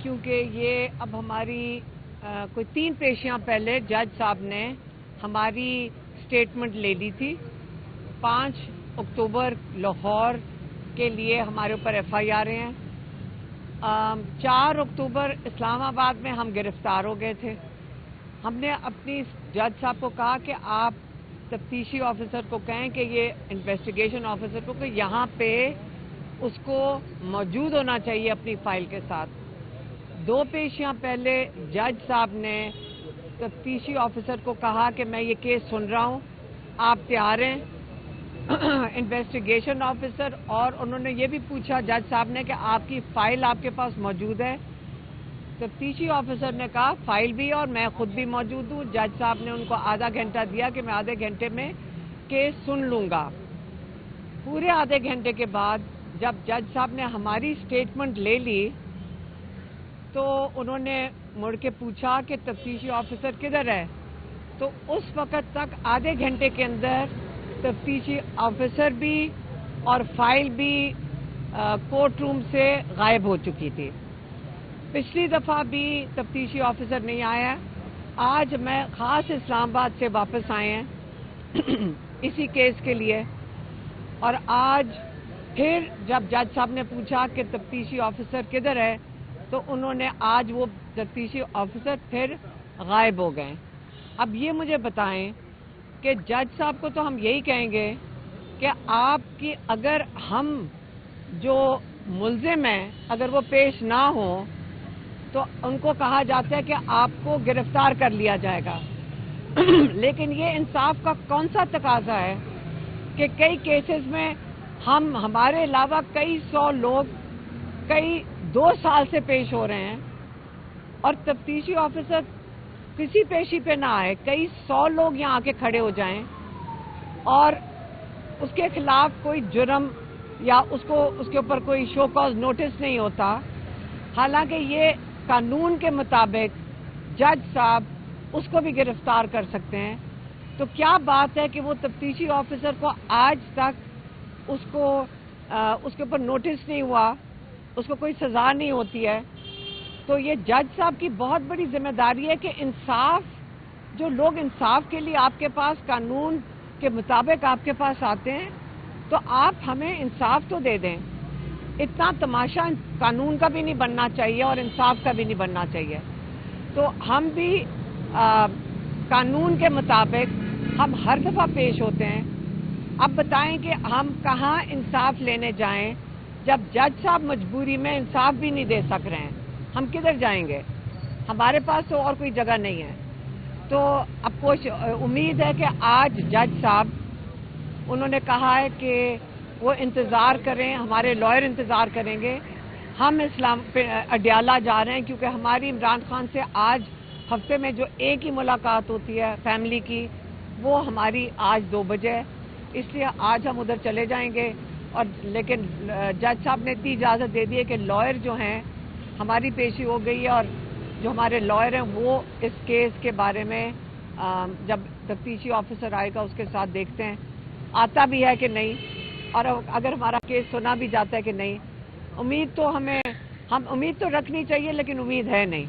کیونکہ یہ اب ہماری کوئی 3 پیشیاں پہلے جج صاحب نے ہماری سٹیٹمنٹ لے لی تھی. 5 اکتوبر لاہور کے لیے ہمارے اوپر ایف آئی آر ہیں. 4 اکتوبر اسلام آباد میں ہم گرفتار ہو گئے تھے. ہم نے اپنی جج صاحب کو کہا کہ آپ تفتیشی آفیسر کو کہیں کہ یہ انویسٹیگیشن آفیسر کو کہ یہاں پہ اس کو موجود ہونا چاہیے اپنی فائل کے ساتھ. 2 پیشیاں پہلے جج صاحب نے تفتیشی آفیسر کو کہا کہ میں یہ کیس سن رہا ہوں, آپ تیار ہیں. انویسٹیگیشن آفیسر اور انہوں نے یہ بھی پوچھا جج صاحب نے کہ آپ کی فائل آپ کے پاس موجود ہے. تفتیشی آفیسر نے کہا فائل بھی اور میں خود بھی موجود ہوں. جج صاحب نے ان کو آدھا گھنٹہ دیا کہ میں آدھے گھنٹے میں کیس سن لوں گا. پورے آدھے گھنٹے کے بعد جب جج صاحب نے ہماری سٹیٹمنٹ لے لی تو انہوں نے مڑ کے پوچھا کہ تفتیشی آفیسر کدھر ہے. تو اس وقت تک آدھے گھنٹے کے اندر تفتیشی آفیسر بھی اور فائل بھی کورٹ روم سے غائب ہو چکی تھی. پچھلی دفعہ بھی تفتیشی آفیسر نہیں آیا. آج میں خاص اسلام آباد سے واپس آئے ہیں اسی کیس کے لیے, اور آج پھر جب جج صاحب نے پوچھا کہ تفتیشی آفیسر کدھر ہے تو انہوں نے آج وہ تفتیشی آفیسر پھر غائب ہو گئے. اب یہ مجھے بتائیں کہ جج صاحب کو تو ہم یہی کہیں گے کہ آپ کی اگر ہم جو ملزم ہیں اگر وہ پیش نہ ہوں تو ان کو کہا جاتا ہے کہ آپ کو گرفتار کر لیا جائے گا. لیکن یہ انصاف کا کون سا تقاضا ہے کہ کئی کیسز میں ہمارے علاوہ کئی 100 لوگ کئی 2 سال سے پیش ہو رہے ہیں اور تفتیشی آفیسر کسی پیشی پہ نہ آئے, کئی 100 لوگ یہاں آ کے کھڑے ہو جائیں اور اس کے خلاف کوئی جرم یا اس کے اوپر کوئی شو کاز نوٹس نہیں ہوتا. حالانکہ یہ قانون کے مطابق جج صاحب اس کو بھی گرفتار کر سکتے ہیں. تو کیا بات ہے کہ وہ تفتیشی آفیسر کو آج تک اس کے اوپر نوٹس نہیں ہوا, اس کو کوئی سزا نہیں ہوتی ہے. تو یہ جج صاحب کی بہت بڑی ذمہ داری ہے کہ انصاف, جو لوگ انصاف کے لیے آپ کے پاس قانون کے مطابق آپ کے پاس آتے ہیں تو آپ ہمیں انصاف تو دے دیں. اتنا تماشا قانون کا بھی نہیں بننا چاہیے اور انصاف کا بھی نہیں بننا چاہیے. تو ہم بھی قانون کے مطابق ہم ہر دفعہ پیش ہوتے ہیں. اب بتائیں کہ ہم کہاں انصاف لینے جائیں جب جج صاحب مجبوری میں انصاف بھی نہیں دے سک رہے ہیں. ہم کدھر جائیں گے؟ ہمارے پاس تو اور کوئی جگہ نہیں ہے. تو اب امید ہے کہ آج جج صاحب انہوں نے کہا ہے کہ وہ انتظار کریں, ہمارے لائر انتظار کریں گے. ہم اڈیالہ جا رہے ہیں کیونکہ ہماری عمران خان سے آج ہفتے میں جو ایک ہی ملاقات ہوتی ہے فیملی کی, وہ ہماری آج 2 بجے ہے. اس لیے آج ہم ادھر چلے جائیں گے. اور لیکن جج صاحب نے اتنی اجازت دے دی ہے کہ لائر جو ہیں, ہماری پیشی ہو گئی ہے اور جو ہمارے لائر ہیں وہ اس کیس کے بارے میں جب تفتیشی آفیسر آئے گا اس کے ساتھ دیکھتے ہیں آتا بھی ہے کہ نہیں, اور اگر ہمارا کیس سنا بھی جاتا ہے کہ نہیں. امید تو ہم امید تو رکھنی چاہیے لیکن امید ہے نہیں.